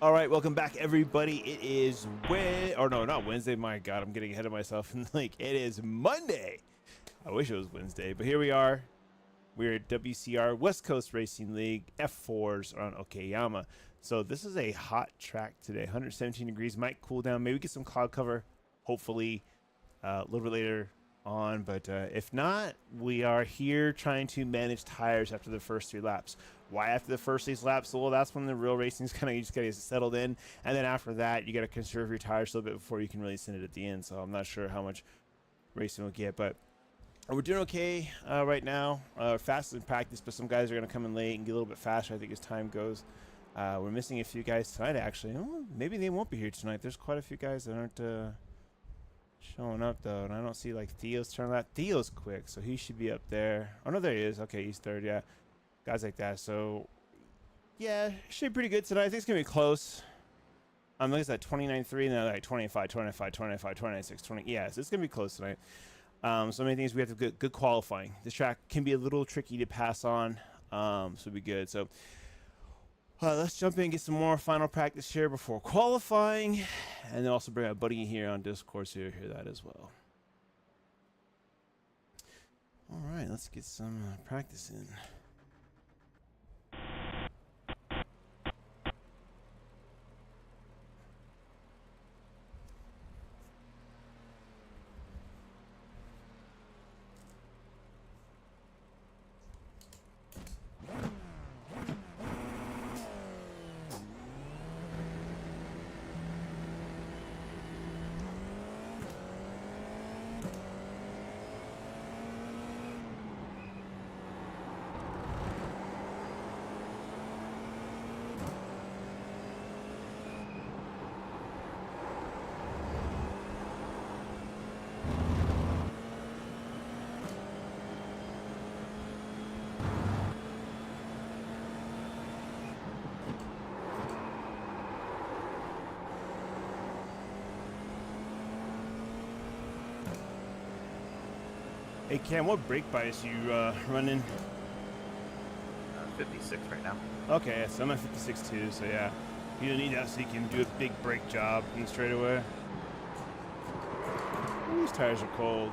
All right, welcome back, everybody. It is not Wednesday. My God, I'm getting ahead of myself. Like, it is Monday. I wish it was Wednesday, but here we are. We're at WCR West Coast Racing League F4s on Okayama. So this is a hot track today. 117 degrees. Might cool down. Maybe get some cloud cover. Hopefully, a little bit later on. But if not, we are here trying to manage tires after the first 3 laps. Why after the first 3 laps? Well, that's when the real racing's kind of, you just got to get settled in. And then after that, you got to conserve your tires a little bit before you can really send it at the end. So I'm not sure how much racing we'll get, but we're doing okay right now. Fast in practice, but some guys are going to come in late and get a little bit faster, I think, as time goes. We're missing a few guys tonight, actually. Oh, maybe they won't be here tonight. There's quite a few guys that aren't showing up, though. And I don't see, like, Theo's turn lap. Theo's quick, so he should be up there. Oh, no, there he is. Okay, he's third, yeah. Guys like that. So, yeah, should be pretty good tonight. I think it's going to be close. I'm looking at 29-3, and then like 25, 25, 25, 26, 20. Yeah, so it's going to be close tonight. So many things we have to good qualifying. This track can be a little tricky to pass on, so it'll be good. So let's jump in and get some more final practice here before qualifying, and then also bring our buddy here on Discord so you hear that as well. All right, let's get some practice in. Hey Cam, what brake bias you running? 56 right now. Okay, so I'm at 56 too, so yeah. You don't need that so you can do a big brake job in the straightaway. Ooh, these tires are cold.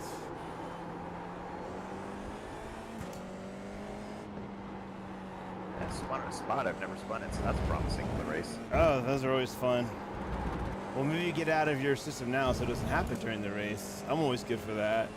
Yeah, spun in a spot. I've never spun it, so that's promising for the race. Oh, those are always fun. Well, maybe you get out of your system now so it doesn't happen during the race. I'm always good for that.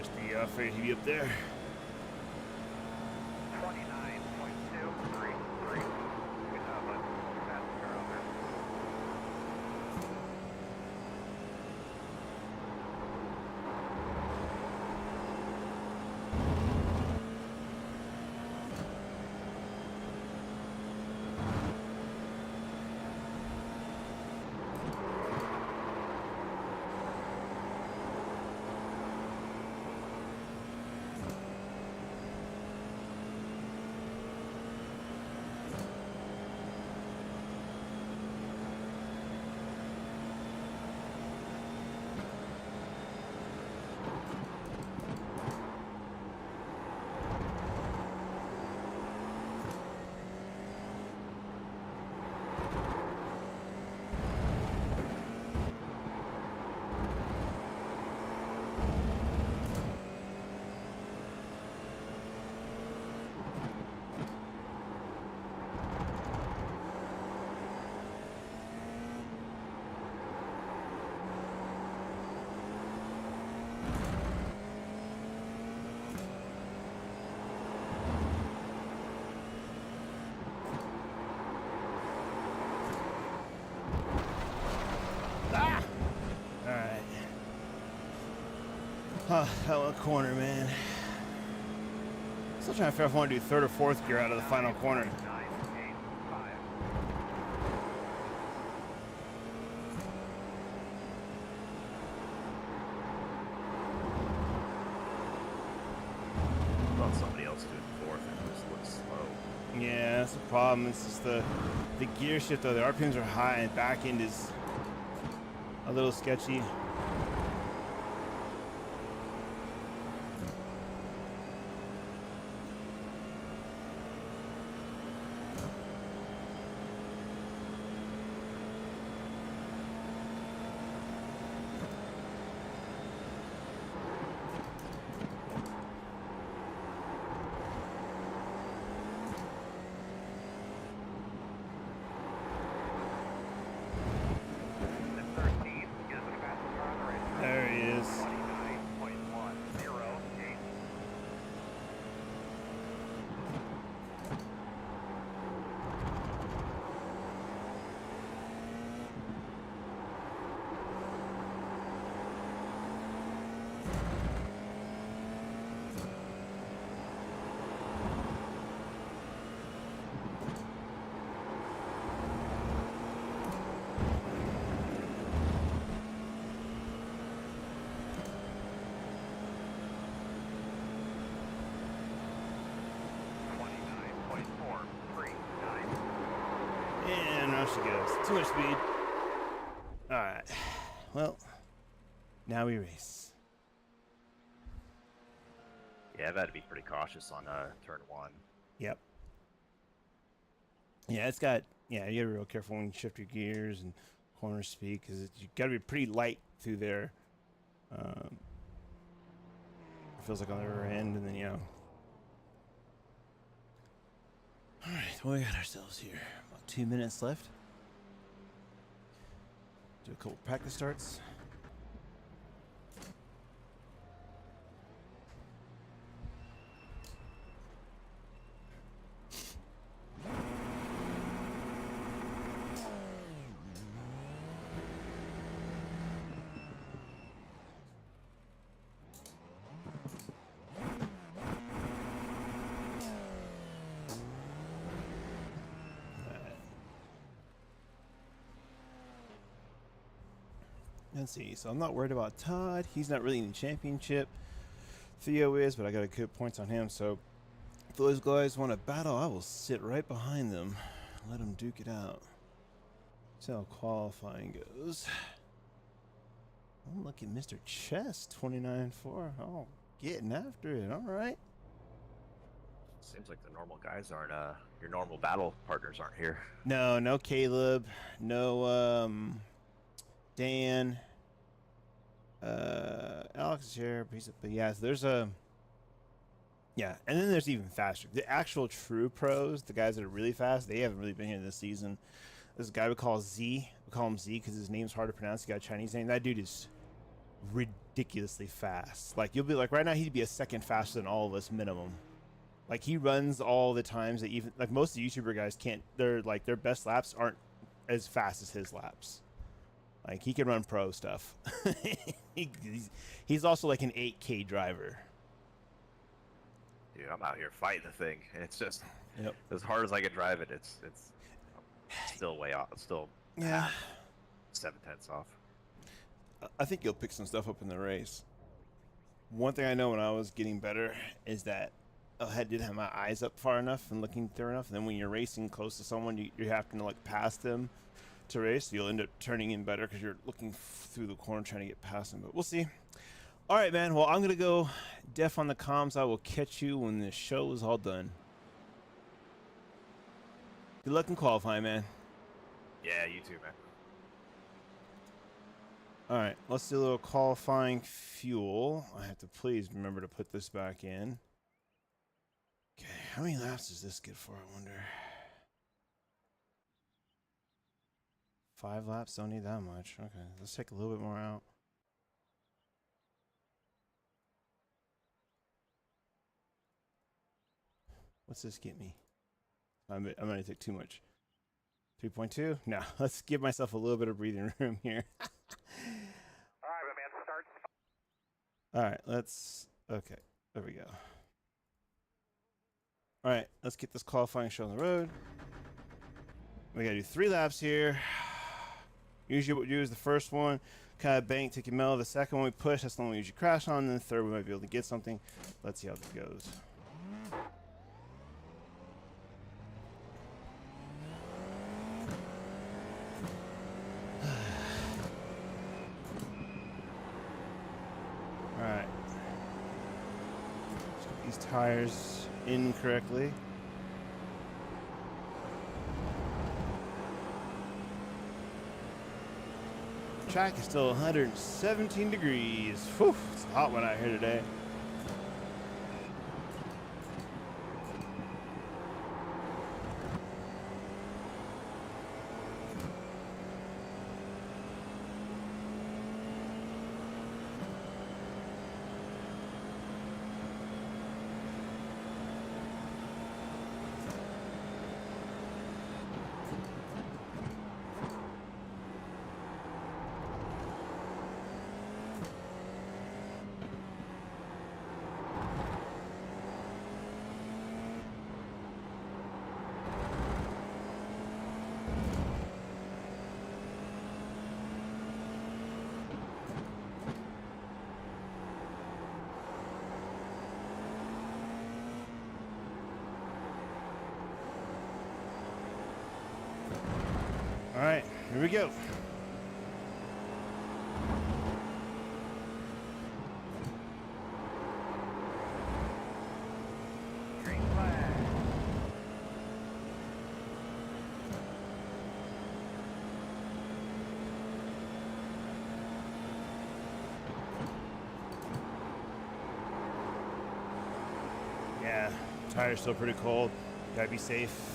Watch the freight heavy up there. 29.233. Good job, bud. Passenger on there. Oh, that one corner, man. Still trying to figure out if I want to do third or fourth gear out of the final corner. 985. Thought somebody else doing fourth and it just looks slow. Yeah, that's the problem. It's just the gear shift though. The RPMs are high and back end is a little sketchy. There he is. 29.108. And now she goes. Too much speed. Alright. Well, now we race. Yeah, I've had to be pretty cautious on turn one. Yep. Yeah, it's got, yeah, you gotta be real careful when you shift your gears and corner speed because you gotta be pretty light through there. It feels like on the rear end, and then, you know. Alright, what we got ourselves here? About 2 minutes left. Do a couple practice starts. Let's see. So I'm not worried about Todd. He's not really in the championship. Theo is, but I got to good points on him. So if those guys want to battle, I will sit right behind them. Let them duke it out. See how qualifying goes. I'm looking Mr. Chess 29-4. Oh, getting after it. All right. Seems like the normal guys aren't, your normal battle partners aren't here. No, no Caleb. No, Dan. Alex is here, but yeah, so there's a, yeah, and then there's even faster. The actual true pros, the guys that are really fast, they haven't really been here this season. There's a guy we call Z. We call him Z because his name's hard to pronounce. He got a Chinese name. That dude is ridiculously fast. Like, you'll be like, right now he'd be a second faster than all of us minimum. Like, he runs all the times that even, like, most of the YouTuber guys can't, their best laps aren't as fast as his laps. Like, he can run pro stuff. He's also like an 8K driver. Dude, I'm out here fighting the thing, and it's just Yep. as hard as I can drive it. It's still way off. It's still Yeah. 7/10 off. I think you'll pick some stuff up in the race. One thing I know when I was getting better is that I didn't have my eyes up far enough and looking through enough. And then when you're racing close to someone, you have to like pass them to race. You'll end up turning in better because you're looking through the corner trying to get past them. But we'll see. All right, man. Well, I'm going to go deaf on the comms. I will catch you when the show is all done. Good luck in qualifying, man. Yeah, you too, man. All right, let's do a little qualifying fuel. I have to please remember to put this back in. Okay, how many laps does this get for, I wonder? 5 laps, don't need that much. Okay, let's take a little bit more out. What's this get me? I'm gonna take too much. 3.2? No, let's give myself a little bit of breathing room here. All right, my man, start. All right, okay, there we go. All right, let's get this qualifying show on the road. We gotta do 3 laps here. Usually what we do is the first one, kind of bank, take a mellow. The second one we push, that's the one we usually crash on. And then the third we might be able to get something. Let's see how this goes. All right. Let's get these tires in correctly. Track is still 117 degrees. Whew, it's a hot one out here today. All right, here we go. Green flag. Yeah, tire's still pretty cold. Gotta be safe.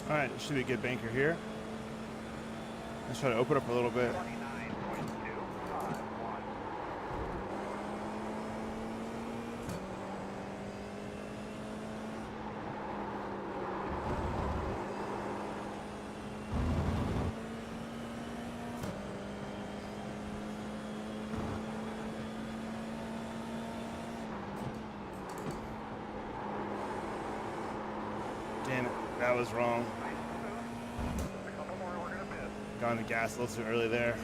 All right, this should be a good banker here. Let's try to open up a little bit. 29.25. That was wrong. Got on the gas a little too early there.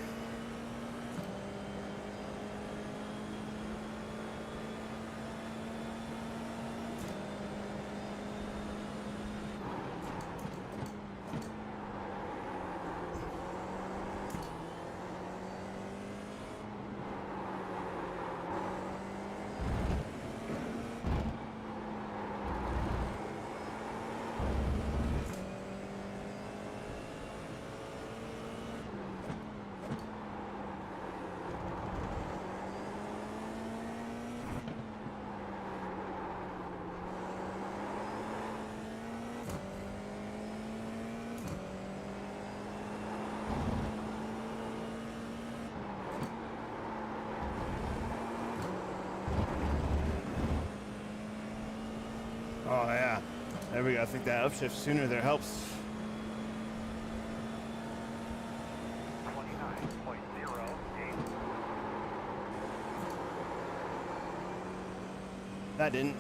Oh yeah, there we go. I think that upshift sooner there helps. 29.08. That didn't.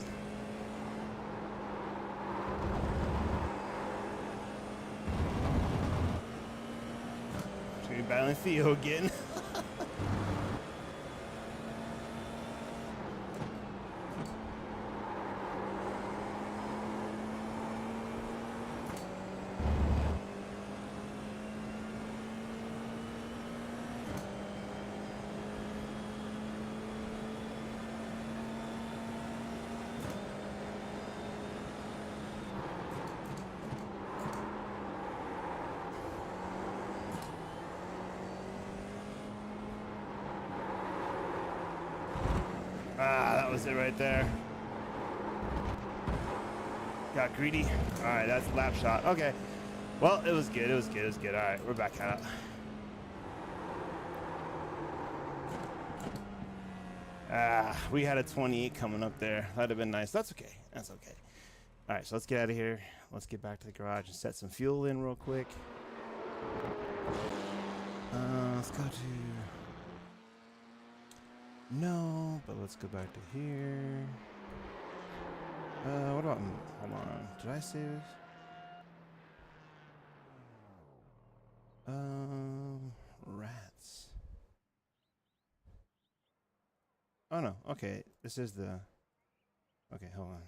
Just gonna be battling Theo again. Ah, that was it right there. Got greedy. All right, that's lap shot. Okay. Well, it was good. It was good. It was good. All right, we're back at it. Ah, we had a 28 coming up there. That'd have been nice. That's okay. That's okay. All right, so let's get out of here. Let's get back to the garage and set some fuel in real quick. Let's go to... No, but let's go back to here. What about... Hold on. Did I save this? Rats. Oh, no. Okay. This is the... Okay, hold on.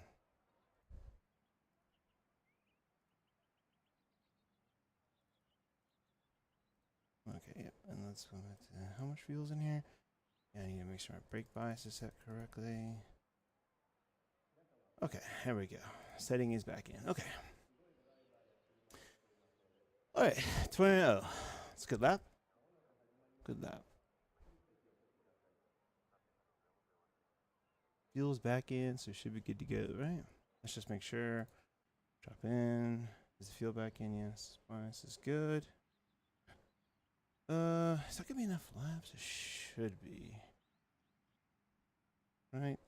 Okay, yep. And let's go back to... How much fuel's in here? Yeah, I need to make sure my brake bias is set correctly. Okay, here we go. Setting is back in. Okay. All right, 20. It's a good lap. Good lap. Fuel's back in, so it should be good to go, right? Let's just make sure. Drop in. Is the fuel back in? Yes. Bias is good. Is that gonna be enough laps? It should be. Right.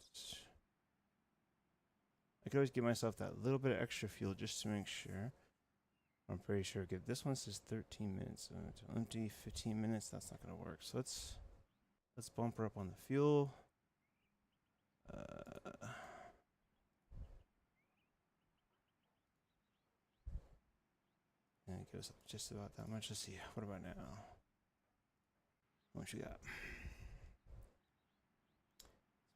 I could always give myself that little bit of extra fuel just to make sure. I'm pretty sure. Good. This one says 13 minutes. So to empty 15 minutes. That's not gonna work. So let's bump her up on the fuel. And it goes up just about that much. Let's see. What about now? What you got?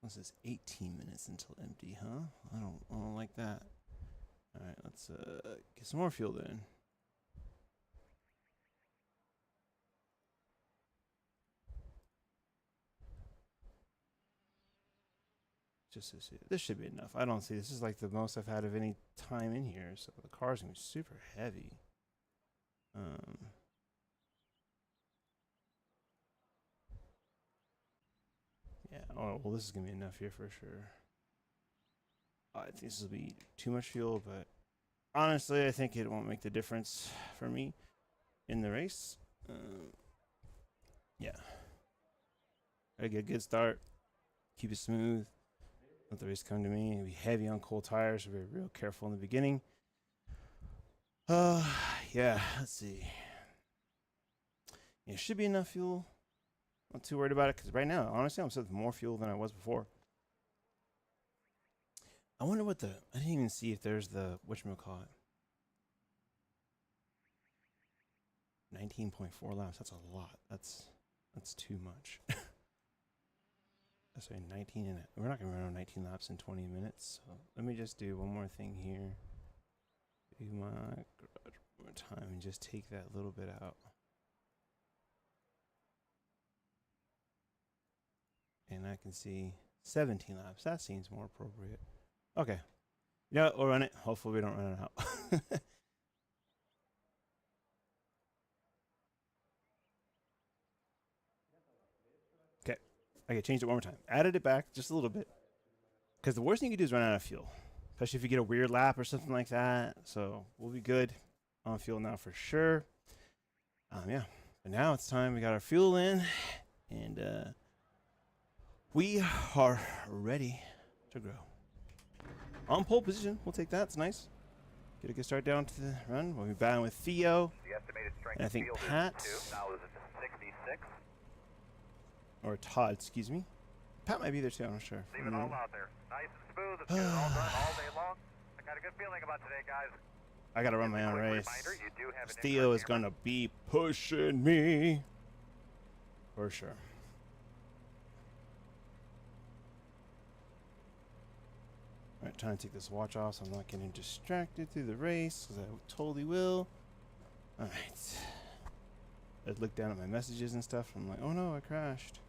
This says 18 minutes until empty, huh? I don't like that. All right, let's get some more fuel then. Just this should be enough. I don't see this is like the most I've had of any time in here, so the car's gonna be super heavy. Yeah, oh, well, this is going to be enough here for sure. I think this will be too much fuel, but honestly, I think it won't make the difference for me in the race. Yeah. Gotta get a good start. Keep it smooth. Let the race come to me. Be heavy on cold tires, so be real careful in the beginning. Yeah, let's see. Yeah, should be enough fuel. Not too worried about it because right now, honestly, I'm setting more fuel than I was before. I wonder what I didn't even see if there's the whatchamacallit. 19.4 laps. That's a lot. That's too much. That's 19 and we're not gonna run on 19 laps in 20 minutes. So let me just do one more thing here. Do my garage one more time and just take that little bit out. And I can see 17 laps. That seems more appropriate. Okay. Yeah, we'll run it. Hopefully we don't run it out. Okay. Okay, changed it one more time. Added it back just a little bit. Because the worst thing you can do is run out of fuel. Especially if you get a weird lap or something like that. So we'll be good on fuel now for sure. Yeah. But now it's time. We got our fuel in. And we are ready to grow. On pole position. We'll take that. It's nice. Get a good start down to the run. We'll be battling with Theo. The estimated strength And I think field is Pat. 2. Now is it 66? Or Todd, excuse me. Pat might be there too. I'm not sure. Leave it all out there. Nice and smooth. Let's get it all done all day long. I got a good feeling about today, guys. I gotta run my own Quick race. reminder, you do have an Theo is infrared camera. gonna be pushing me. For sure. Alright, trying to take this watch off so I'm not getting distracted through the race, because I totally will. Alright. I look down at my messages and stuff. I'm like, oh no, I crashed.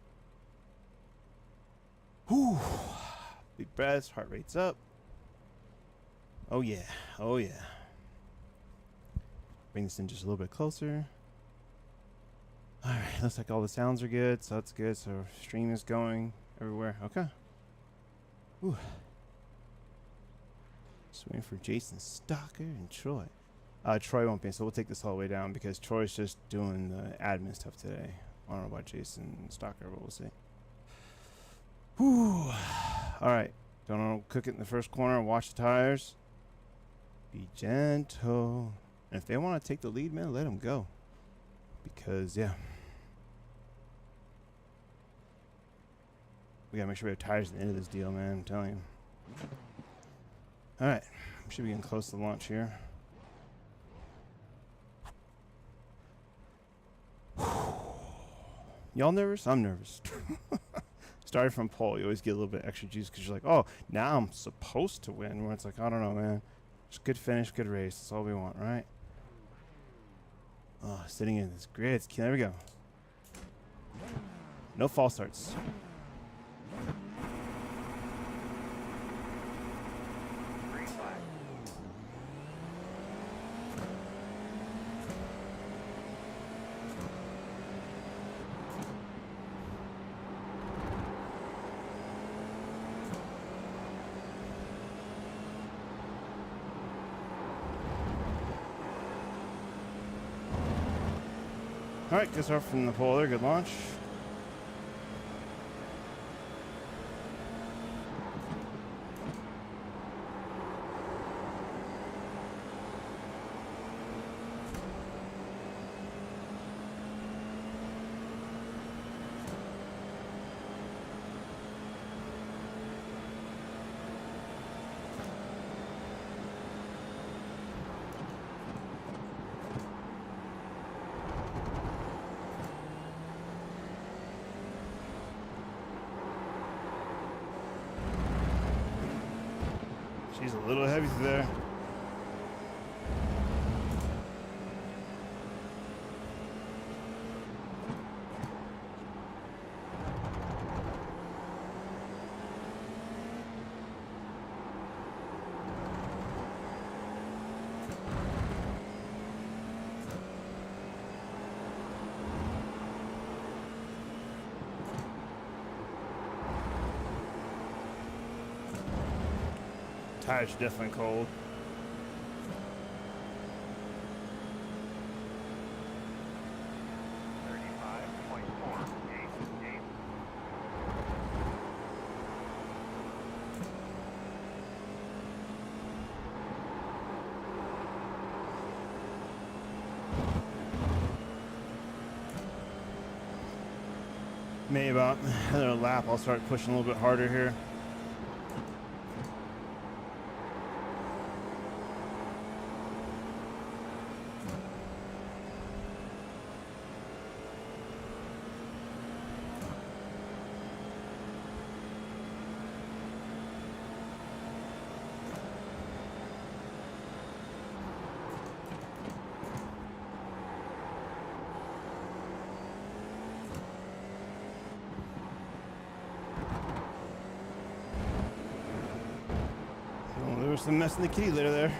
Whew. Big breaths, heart rate's up. Oh yeah, oh yeah. Bring this in just a little bit closer. Alright, looks like all the sounds are good, so that's good. So stream is going everywhere. Okay. Whew. Just waiting for Jason Stalker and Troy. Troy won't be, so we'll take this all the way down because Troy's just doing the admin stuff today. I don't know about Jason Stalker, but we'll see. Whew. Alright. Don't cook it in the first corner. Watch the tires. Be gentle. And if they want to take the lead, man, let them go. Because, yeah. We gotta make sure we have tires at the end of this deal, man. I'm telling you. Alright. We should be getting close to launch here. Y'all nervous? I'm nervous. Starting from pole, you always get a little bit extra juice because you're like, oh, now I'm supposed to win. Where it's like, I don't know, man. Just good finish, good race. That's all we want, right? Oh, sitting in this grid. There we go. No false starts. Green flag. Alright, good start from the pole there. Good launch. She's a little heavy through there. Tires are definitely cold. Maybe about another lap, I'll start pushing a little bit harder here. some mess in the kitty litter there.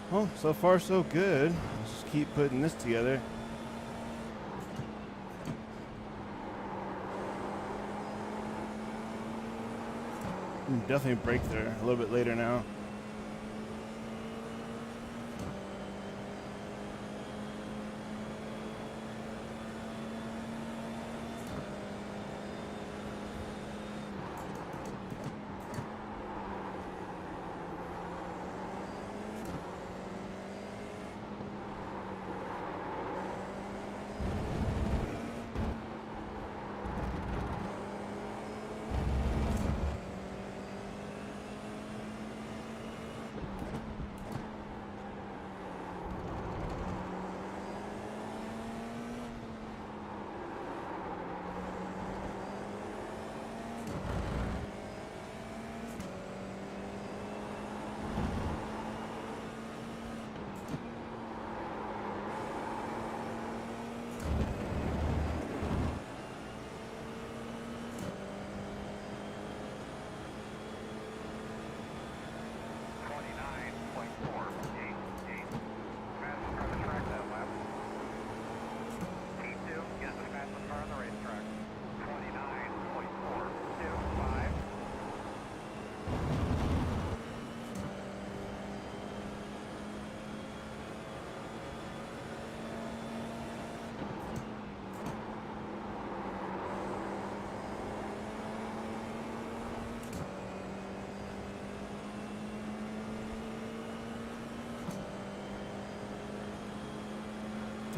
Well, so far so good. Let's just keep putting this together. Definitely break there a little bit later now.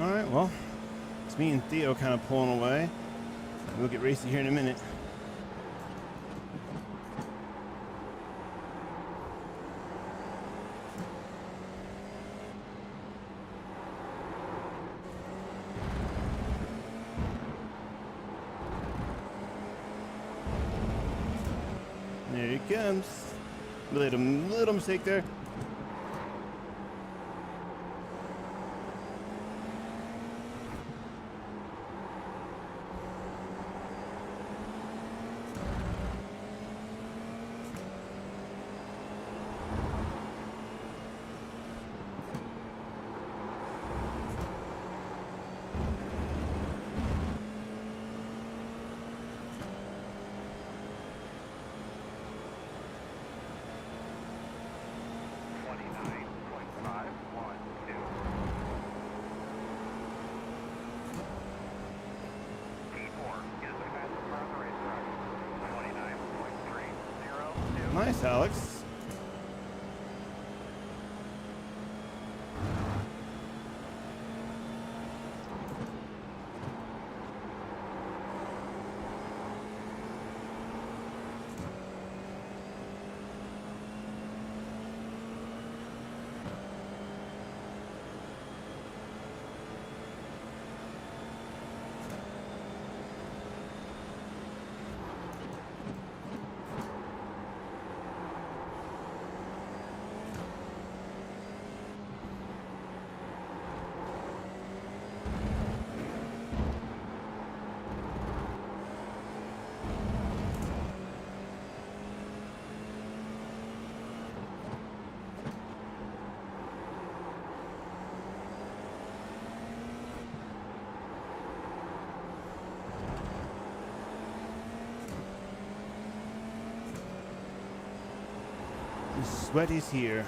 All right, well, it's me and Theo kind of pulling away. We'll get racy here in a minute. There he comes. Little mistake there. Nice, Alex. The sweat is here.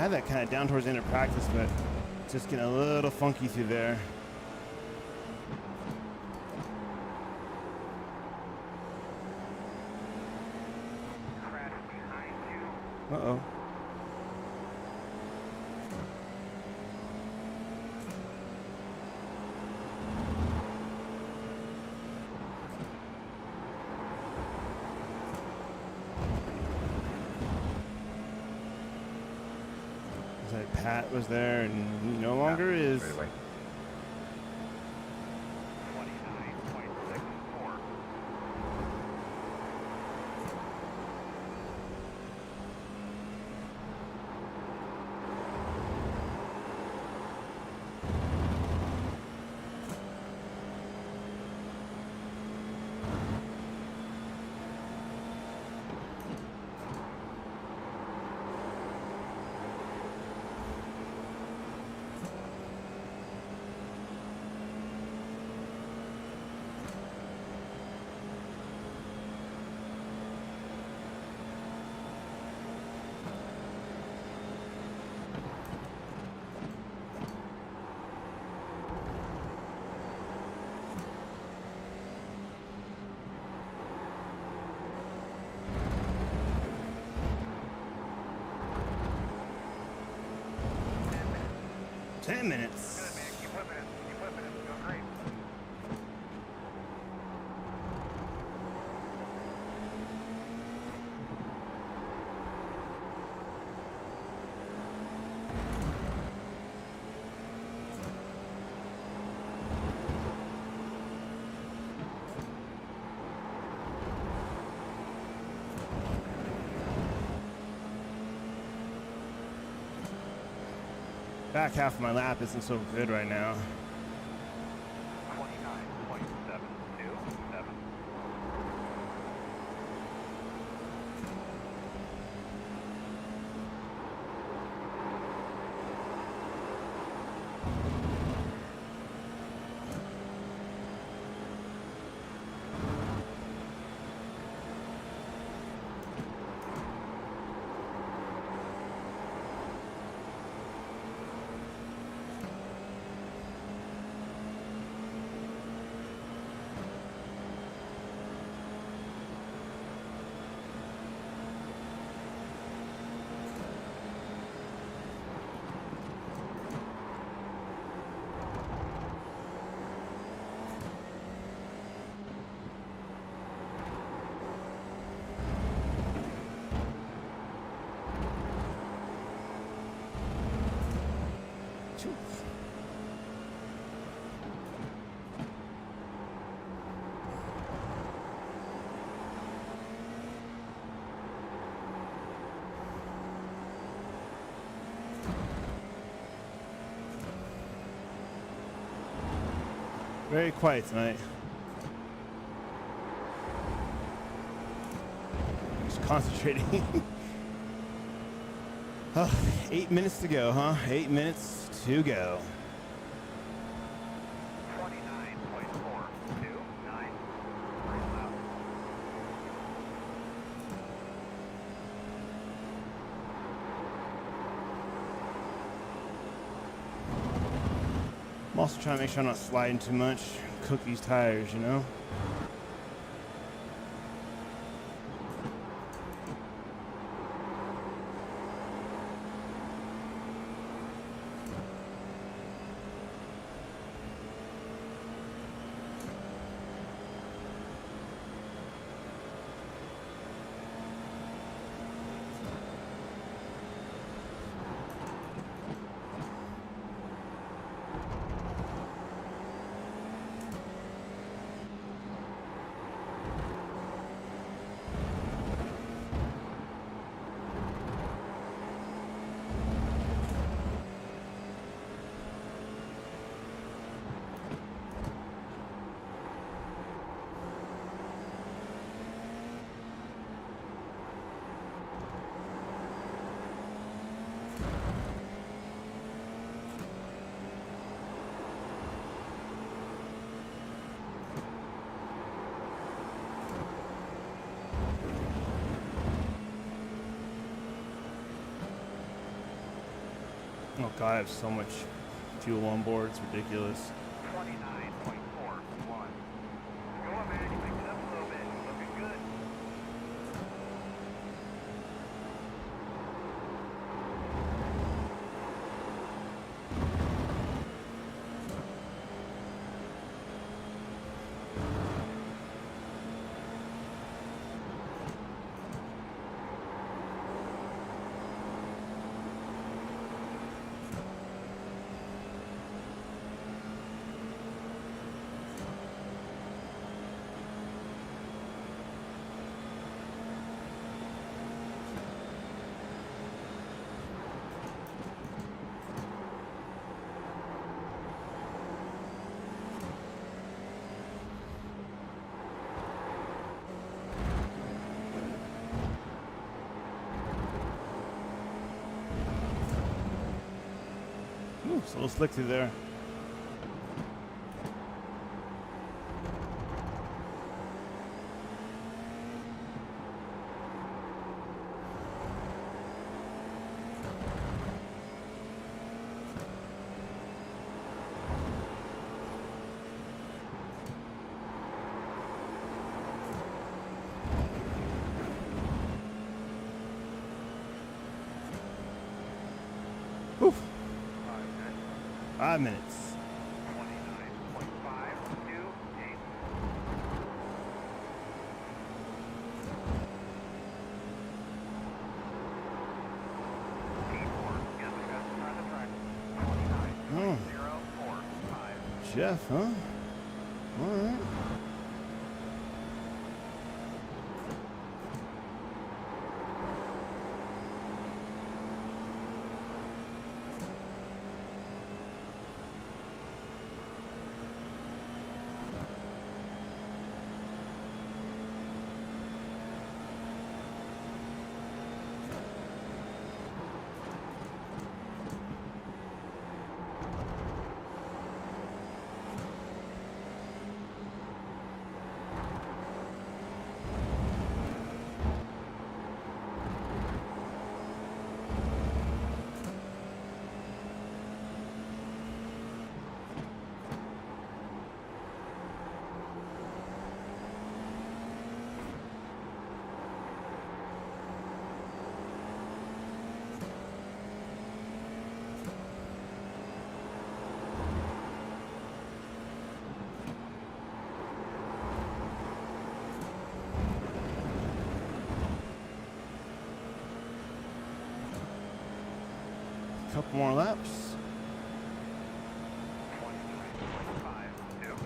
had that kind of down towards the end of practice, but it's just getting a little funky through there. Uh-oh. Pat was there and he no longer is. Right away. Ten minutes. Good, man. Keep whipping it. Keep whipping it. Go great. Back half of my lap isn't so good right now. 29.727. Very quiet tonight. Just concentrating. Oh, 8 minutes to go, huh? 8 minutes to go. 29.429. I'm also trying to make sure I'm not sliding too much. Cook these tires, you know? Oh god, I have so much fuel on board, it's ridiculous. 29.41. Go on, man. You picked it up a little bit. Looking good. Ooh, it's a little slick through there. Oof. 5 minutes. 29.528. Oh, 29.045. Jeff, huh? Alright. Couple more laps. 29.52.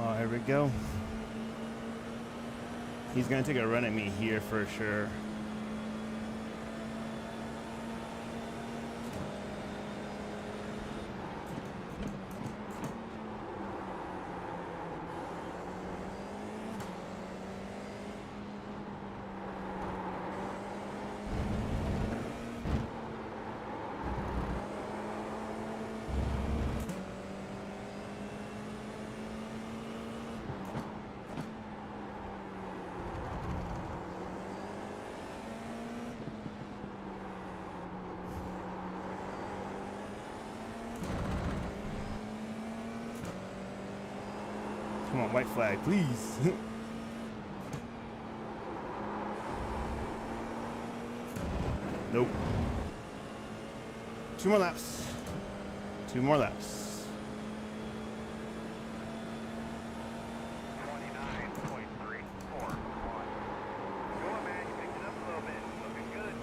Oh, here we go. He's gonna take a run at me here for sure. Come on, white flag, please. Nope. 2 more laps. 2 more laps. 29.341. Go on, man. You picked it up a little bit. Looking good.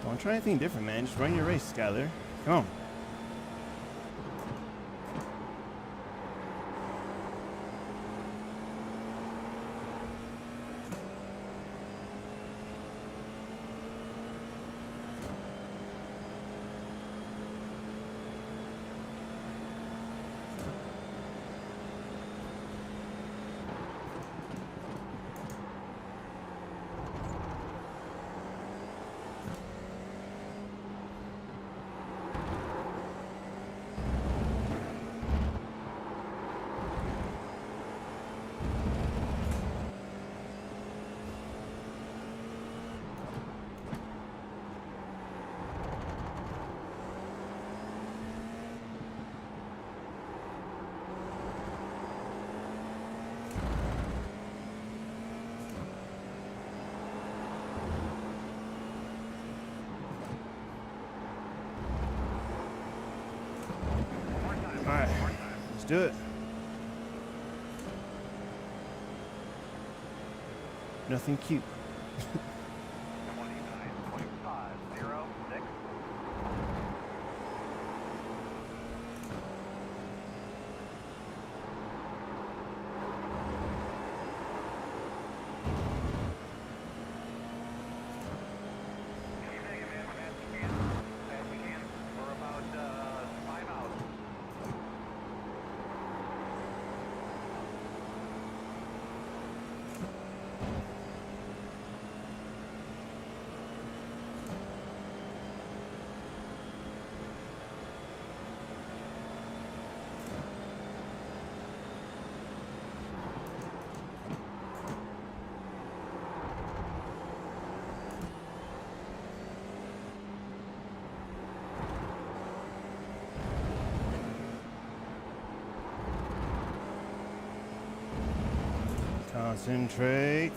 Don't try anything different, man. Just run your race, Skyler. Come on. do it. Nothing cute. 29.506. For about 5 hours. Concentrate.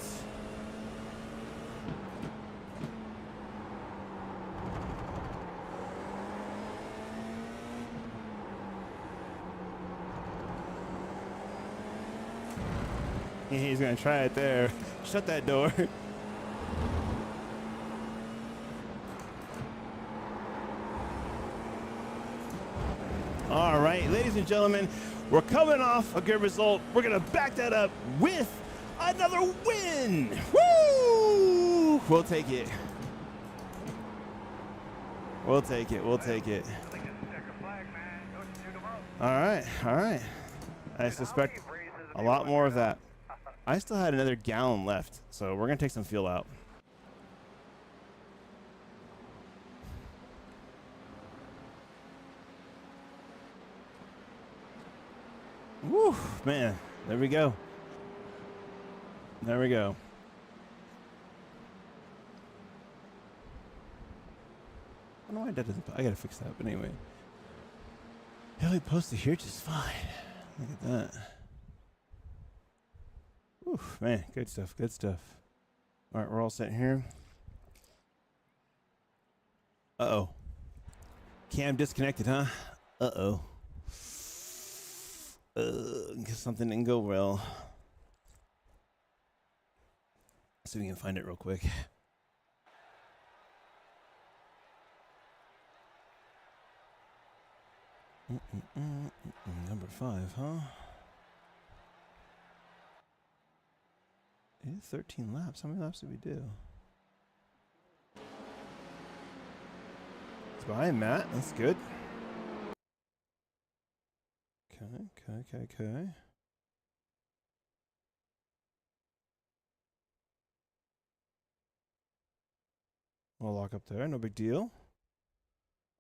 He's gonna try it there. Shut that door. All right, ladies and gentlemen, we're coming off a good result. We're gonna back that up with another win. Woo! We'll take it. We'll take it. We'll take it. All right. All right. I suspect a lot more of that. I still had another gallon left, so we're gonna take some fuel out. Woo, man, there we go. There we go. I don't know why that doesn't, I gotta fix that, but anyway. Hell, we posted here just fine. Look at that. Oof, man, good stuff, good stuff. All right, we're all set here. Uh-oh. Cam disconnected, huh? Uh-oh. Guess something didn't go well. See if we can find it real quick. Number 5, huh? It is 13 laps. How many laps did we do? It's behind Matt. That's good. Okay. We'll lock up there. No big deal.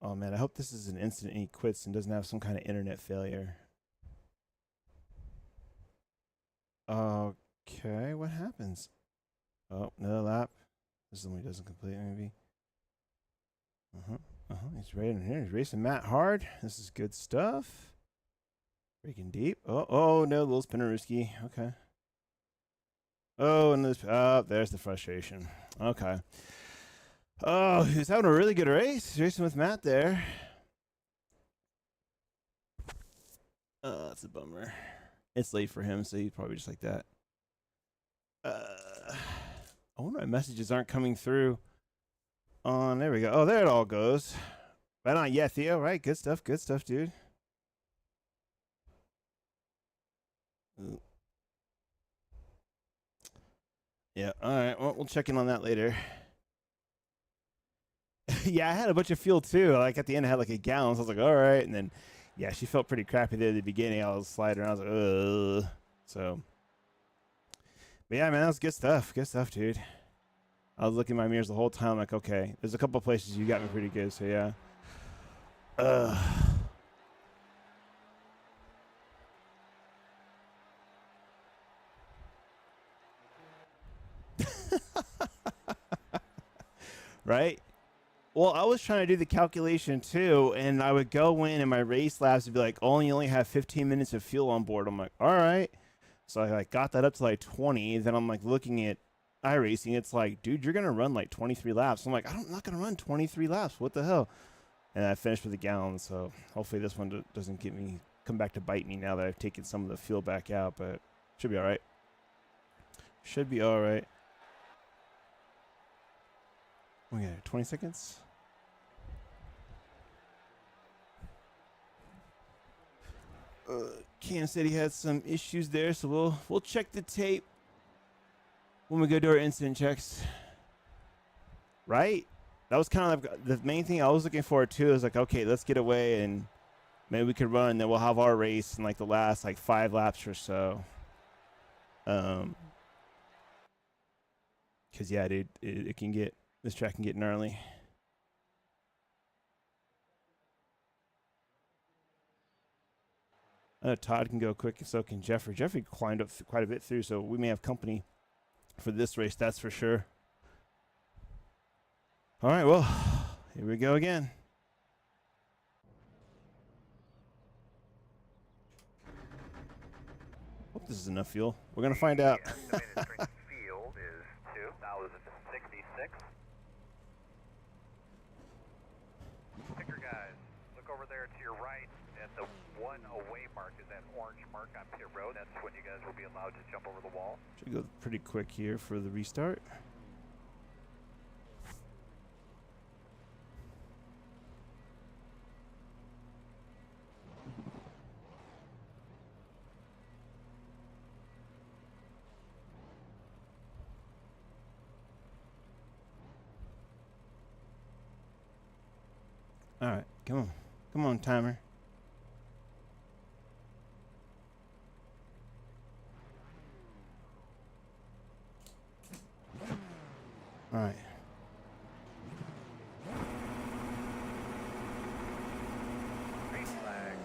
Oh, man. I hope this is an incident and he quits and doesn't have some kind of internet failure. Okay. What happens? Oh, another lap. This is when he doesn't complete, maybe. He's right in here. He's racing Matt hard. This is good stuff. Breaking deep. Oh no, little spinnerooski. Okay. Oh, and this. Oh, there's the frustration. Okay. Oh, he's having a really good race. He's racing with Matt there. Oh, that's a bummer. It's late for him, so he's probably just like that. I wonder why messages aren't coming through. On there we go. Oh, there it all goes. Right on. Yeah, Theo. Right. Good stuff. Good stuff, dude. Yeah, all right. Well, we'll check in on that later. Yeah, I had a bunch of fuel too. Like at the end, I had like a gallon. So I was like, all right. And then, yeah, she felt pretty crappy there at the beginning. I was sliding around. I was like, ugh. So, but yeah, man, that was good stuff. Good stuff, dude. I was looking in my mirrors the whole time. Like, okay, there's a couple of places you got me pretty good. So yeah. Right? Well, I was trying to do the calculation too, and I would go in and my race labs would be like, oh, you only have 15 minutes of fuel on board. I'm like, all right. So I like got that up to like 20. Then I'm like looking at iRacing. It's like, dude, you're going to run like 23 laps. I'm like, I'm not going to run 23 laps. What the hell? And I finished with a gallon. So hopefully this one doesn't get me come back to bite me now that I've taken some of the fuel back out, but should be all right. Should be all right. We got 20 seconds. Kansas City had some issues there, so we'll check the tape when we go do our incident checks. Right? That was kind of like the main thing I was looking forward to. Is like, okay, let's get away and maybe we could run. Then we'll have our race in like the last like 5 laps or so. Cause yeah, dude, it can get, this track can get gnarly. I know Todd can go quick, and so can Jeffrey. Jeffrey climbed up quite a bit through, so we may have company for this race, that's for sure. All right, well, here we go again. Hope this is enough fuel. We're gonna find out. The estimated train field is 2,066. Picker guys, look over there to your right at the one away mark is that orange mark on pit road. That's when you guys will be allowed to jump over the wall. Should go pretty quick here for the restart. All right, come on, timer. All right. Green flag.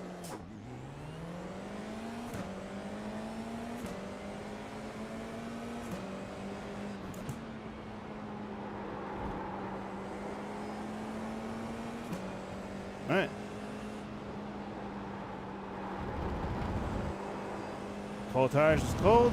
All right. Cold tires is cold.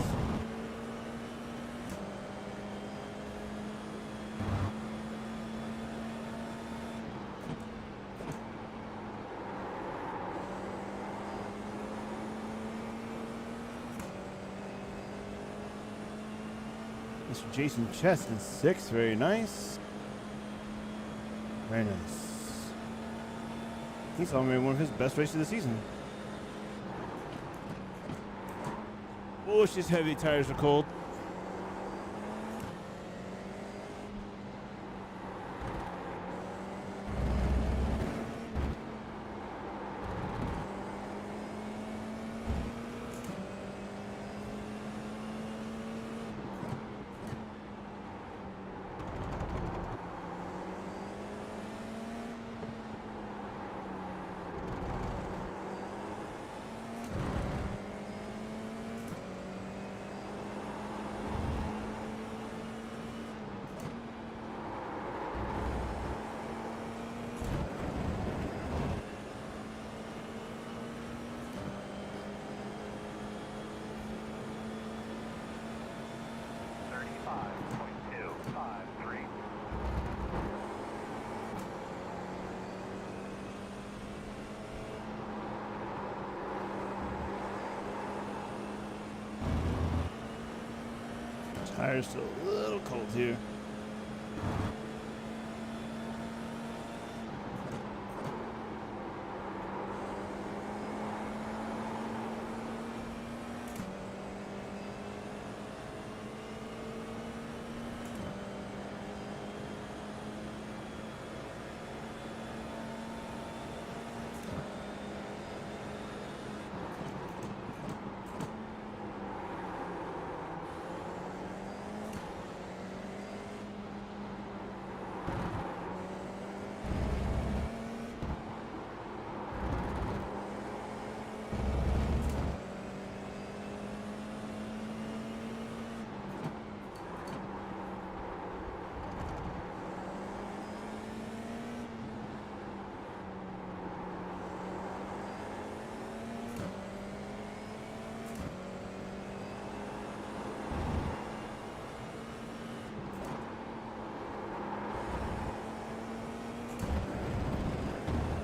Mr. Jason Chest in 6th, very nice. Very nice. He's on one of his best races of the season. Oh, she's heavy. Tires are cold. Tires still a little cold here.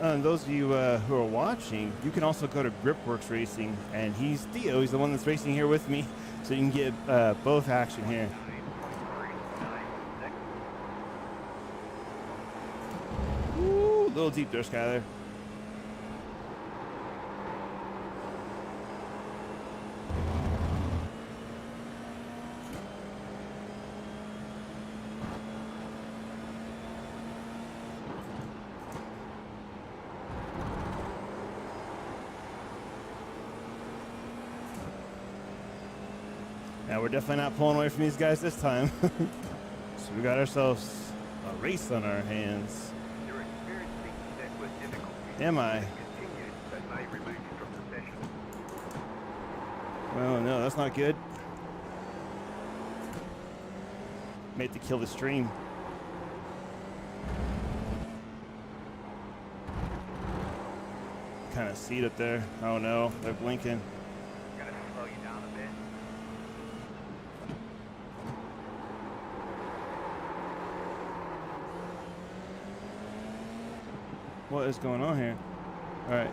those of you who are watching, you can also go to Gripworks Racing, and he's Theo. He's the one that's racing here with me, so you can get both action here. Woo, little deep there, Skyler. Now we're definitely not pulling away from these guys this time. So we got ourselves a race on our hands. You're experiencing network difficulties. Am I? Continue, that may remove you from the session. Oh no, that's not good. Made to kill the stream. Kind of see it up there. Oh no, they're blinking. Gonna slow you down a bit. What is going on here? All right.